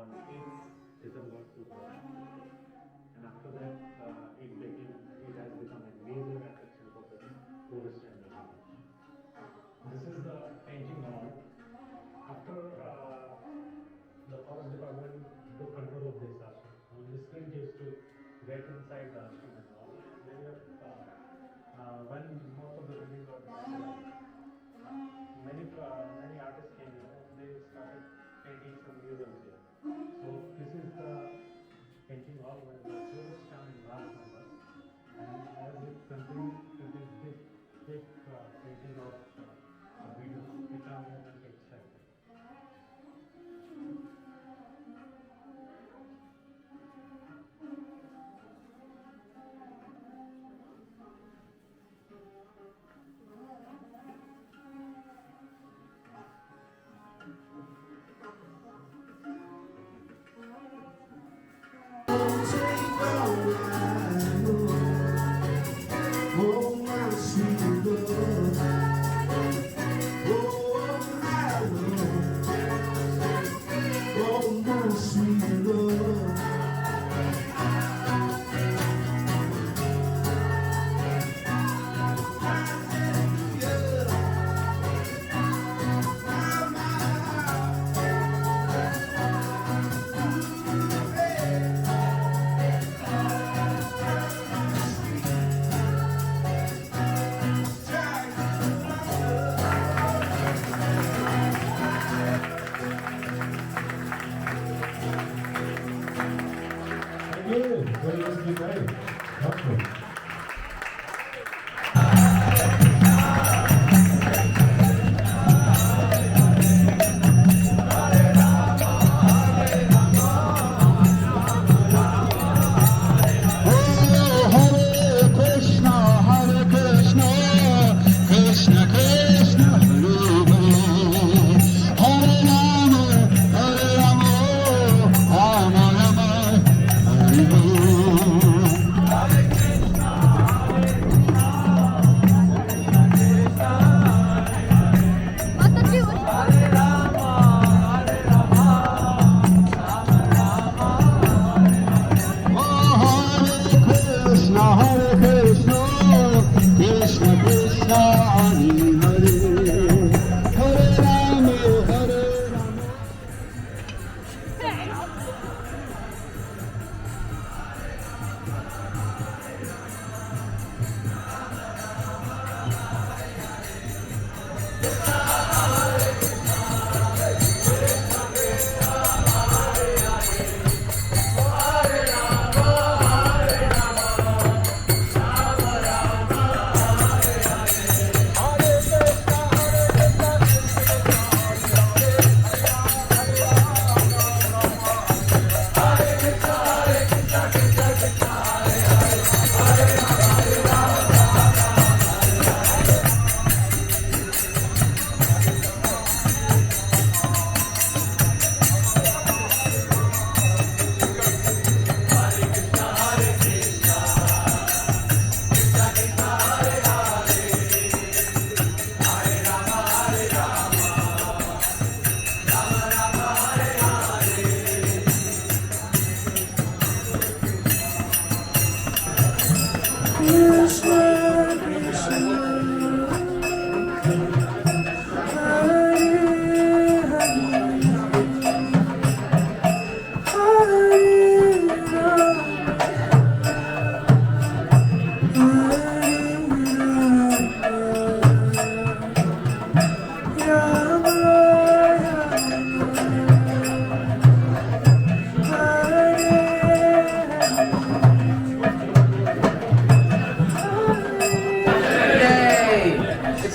on 8th December 2000. And after that, it has become a major attraction for the tourist and the visitors. This is the painting hall. After the forest department took control of this ashram, miscreants used to get inside the ashram and all. They were, when most of the buildings were vandalized, many artists came, they started painting some murals here. So this is the painting hall where the tourists come in large numbers, and as it contains big painting of the Beatles, guitar movement, etc.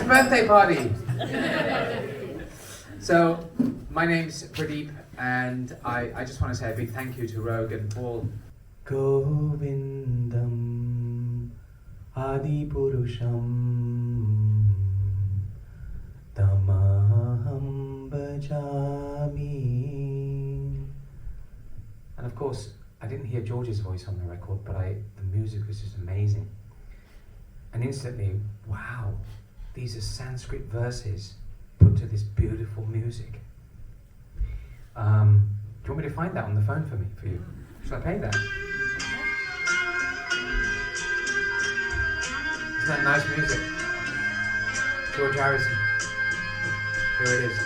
Birthday party. So, my name's Pradeep, and I just want to say a big thank you to Rogue and Paul. Govindam Adi Purusham Tamaham Bhajami. And of course, I didn't hear George's voice on the record, but the music was just amazing. And instantly, wow, these are Sanskrit verses put to this beautiful music. you want me to find that on the phone for you? Should I play that? Isn't that nice music? George Harrison. Here it is.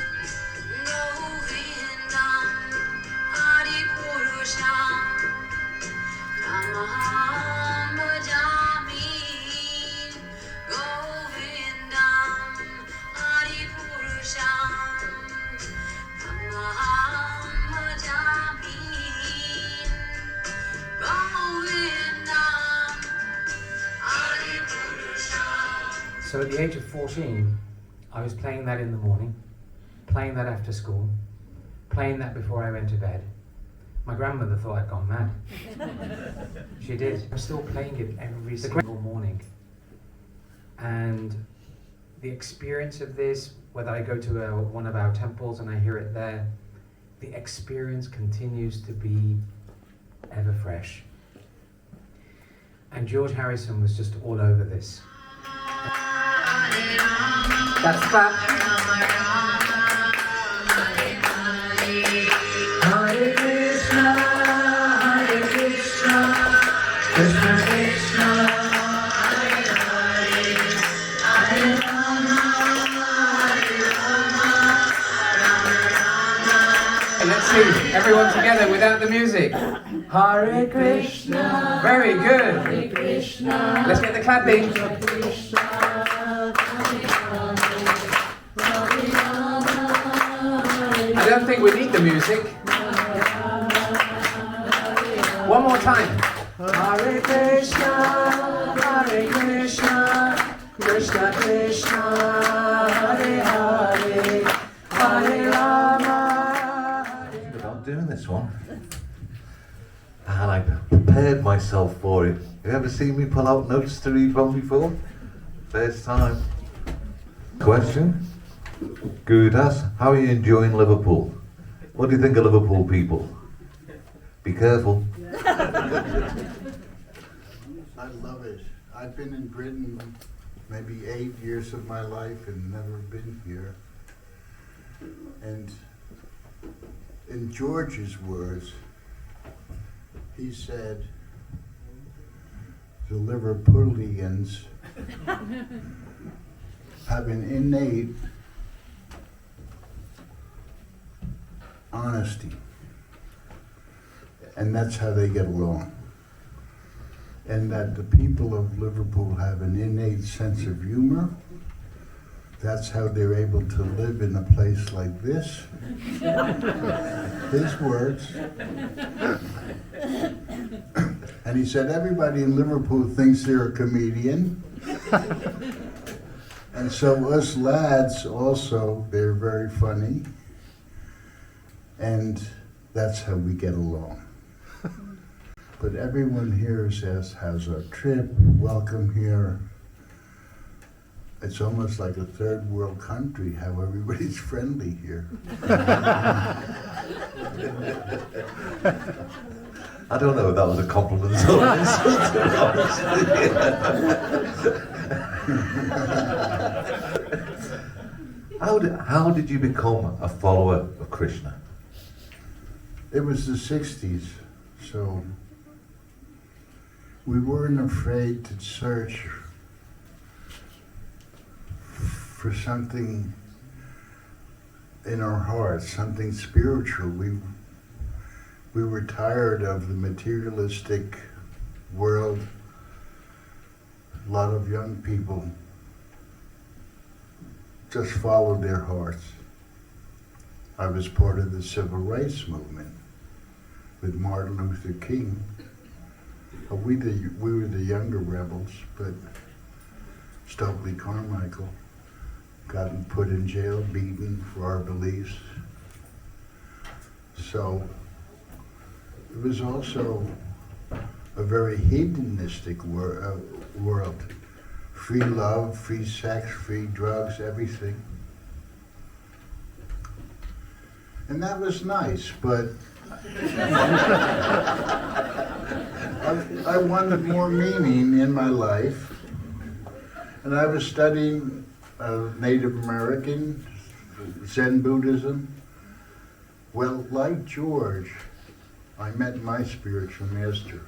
So at the age of 14, I was playing that in the morning, playing that after school, playing that before I went to bed. My grandmother thought I'd gone mad. She did. I'm still playing it every single morning. And the experience of this, whether I go to one of our temples and I hear it there, the experience continues to be ever fresh. And George Harrison was just all over this. That's clap. Hare Krishna, Hare Krishna, Krishna Krishna, Hare Hare, Hare Rama, Hare Rama, Rama Rama. Let's sing everyone together without the music. Hare Krishna. Very good. Hare Krishna. Let's get the clapping. I don't think we need the music. One more time. Hare Krishna, Hare Krishna, Krishna Krishna, Hare Hare, Hare Rama. About doing this one, and I prepared myself for it. You ever seen me pull out notes to read from before? First time. Question. Gurudas, how are you enjoying Liverpool? What do you think of Liverpool people? Be careful. I love it. I've been in Britain maybe 8 years of my life and never been here. And in George's words, he said, the Liverpoolians have an innate honesty, and that's how they get along. And that the people of Liverpool have an innate sense of humor. That's how they're able to live in a place like this. His words. And he said everybody in Liverpool thinks they're a comedian. And so us lads also, they're very funny. And that's how we get along. But everyone here says, how's our trip? Welcome here. It's almost like a third world country, how everybody's friendly here. I don't know if that was a compliment or an insult, to be honest. How did you become a follower of Krishna? It was the 60s, so we weren't afraid to search for something in our hearts, something spiritual. We were tired of the materialistic world. A lot of young people just followed their hearts. I was part of the civil rights movement with Martin Luther King. We were the younger rebels, but Stokely Carmichael got put in jail, beaten for our beliefs. So it was also a very hedonistic world. Free love, free sex, free drugs, everything. And that was nice, but I wanted more meaning in my life. And I was studying Native American, Zen Buddhism, Well, like George, I met my spiritual master,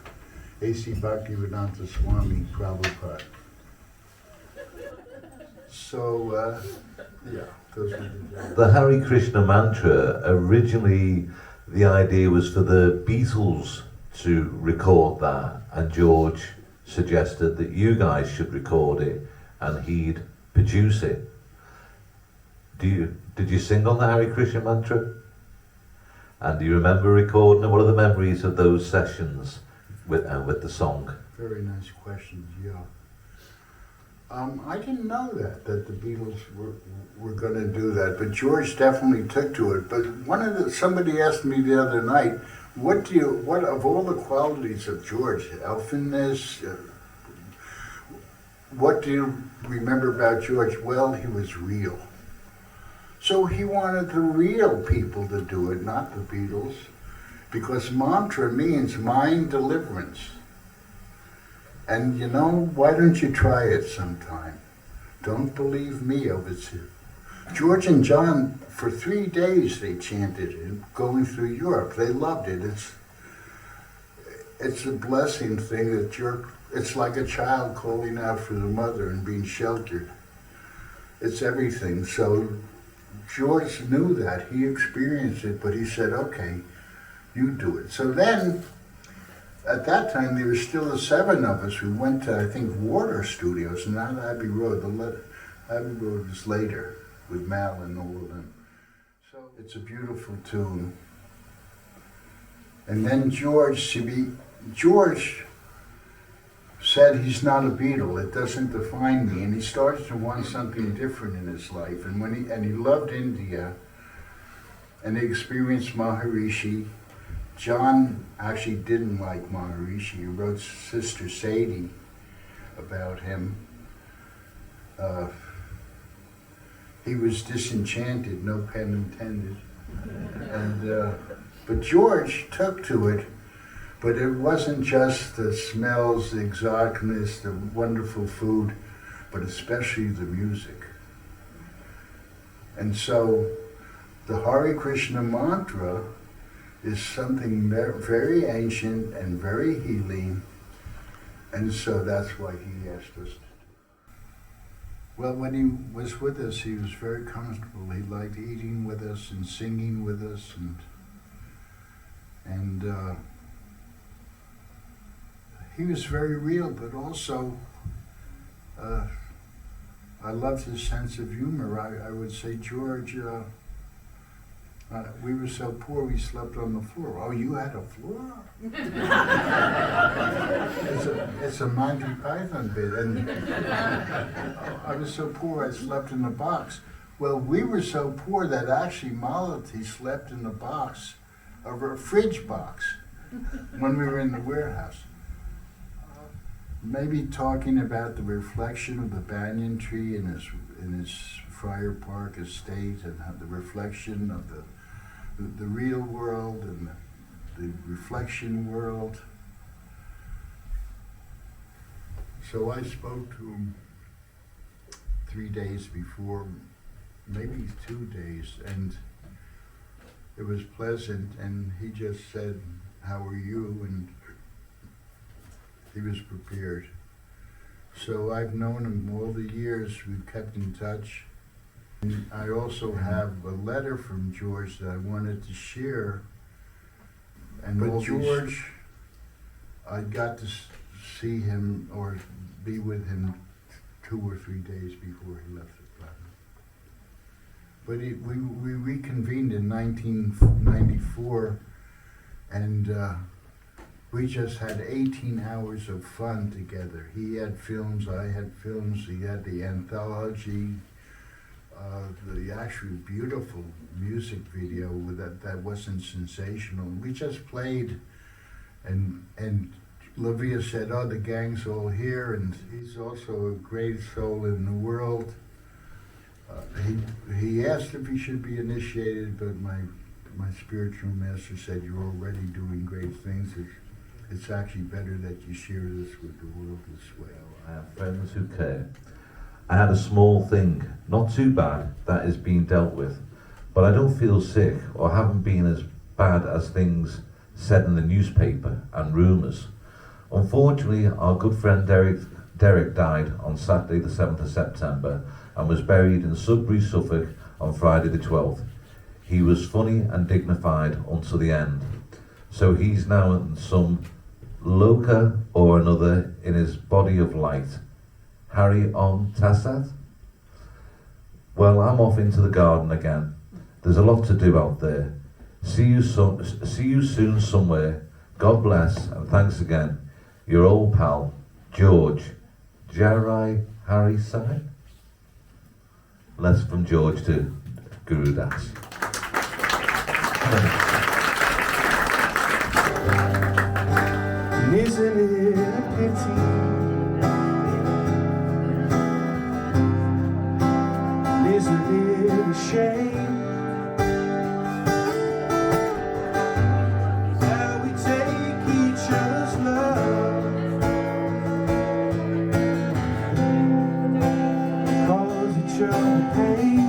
A.C. Bhaktivedanta Swami Prabhupada. So, yeah, those were the... The Hare Krishna mantra, originally the idea was for the Beatles to record that, and George suggested that you guys should record it and he'd produce it. Did you sing on the Hare Krishna mantra? And do you remember recording, and what are the memories of those sessions with the song? Very nice questions, yeah. I didn't know that the Beatles were going to do that, but George definitely took to it. But somebody asked me the other night, what of all the qualities of George, elfenness, what do you remember about George? Well, he was real. So he wanted the real people to do it, not the Beatles, because mantra means mind deliverance. And you know, why don't you try it sometime? Don't believe me over here. George and John, for 3 days they chanted it, going through Europe. They loved it. It's a blessing thing that it's like a child calling out for the mother and being sheltered. It's everything. So George knew that. He experienced it, but he said, okay, you do it. So then, at that time, there were still the 7 of us. We went to, I think, Water Studios, not Abbey Road. Abbey Road was later, with Mal and all of them. So it's a beautiful tune. And then George said he's not a Beatle. It doesn't define me, and he started to want something different in his life. And he loved India, and he experienced Maharishi. John actually didn't like Maharishi. He wrote Sister Sadie about him. He was disenchanted, no pun intended. And but George took to it, but it wasn't just the smells, the exoticness, the wonderful food, but especially the music. And so the Hare Krishna mantra is something very ancient and very healing, and so that's why he asked us to do it. Well, when he was with us, he was very comfortable. He liked eating with us and singing with us, and he was very real, but also I loved his sense of humor. I would say, George, we were so poor we slept on the floor. Oh, you had a floor? it's a Monty Python bit. And I was so poor I slept in a box. Well, we were so poor that actually Malati slept in the box of a fridge box when we were in the warehouse. Maybe talking about the reflection of the banyan tree in his Friar Park estate, and how the reflection of the real world and the reflection world. So I spoke to him 3 days before, maybe 2 days, and it was pleasant, and he just said, "How are you?" and he was prepared. So I've known him all the years. We've kept in touch. And I also have a letter from George that I wanted to share. But George, I got to see him or be with him 2 or 3 days before he left the planet. But we reconvened in 1994, and we just had 18 hours of fun together. He had films, I had films, he had the anthology, the actually beautiful music video that wasn't sensational. We just played, and Lavia said, "Oh, the gang's all here," and he's also a great soul in the world. He asked if he should be initiated, but my spiritual master said, "You're already doing great things. It's actually better that you share this with the world this way." I have friends who care. I had a small thing, not too bad, that is being dealt with. but I don't feel sick or haven't been as bad as things said in the newspaper and rumours. Unfortunately, our good friend Derek died on Saturday the 7th of September and was buried in Sudbury, Suffolk on Friday the 12th. He was funny and dignified until the end. So he's now in some loca or another in his body of light. Harry on Tassat? Well, I'm off into the garden again. There's a lot to do out there. See you soon somewhere. God bless and thanks again. Your old pal, George. Jarai Harry Sai? Less from George to Gurudas. Isn't it a pity? Isn't it a shame how we take each other's love, cause each other pain,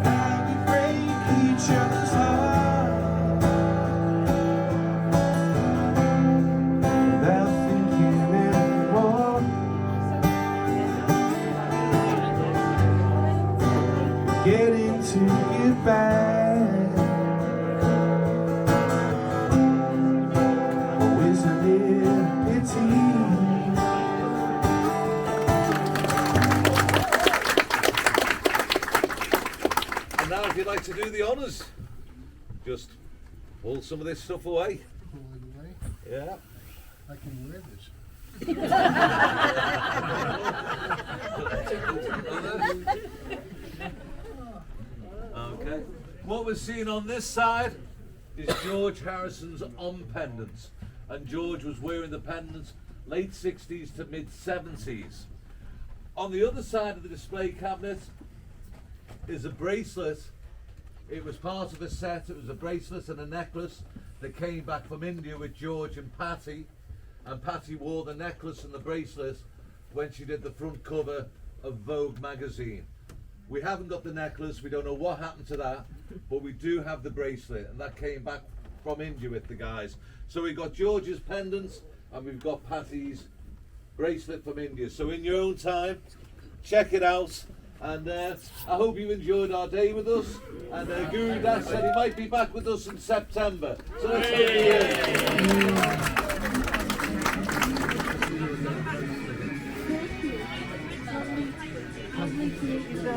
how we break each other's heart without thinking anymore. Getting to get back. Oh, isn't it a pity? And now if you'd like to do the honours, just pull some of this stuff away. Yeah. I can wear this. Okay. What we're seeing on this side is George Harrison's on pendants. And George was wearing the pendants late 60s to mid 70s. On the other side of the display cabinet is a bracelet. It was part of a set. It was a bracelet and a necklace that came back from India with George and Patty. And Patty wore the necklace and the bracelet when she did the front cover of Vogue magazine. We haven't got the necklace, we don't know what happened to that, but we do have the bracelet, and that came back from India with the guys. So we've got George's pendants, and we've got Patty's bracelet from India. So in your own time, check it out, and I hope you enjoyed our day with us. And Gurudas said he might be back with us in September. So let's hope he is.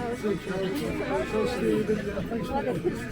Hare Krishna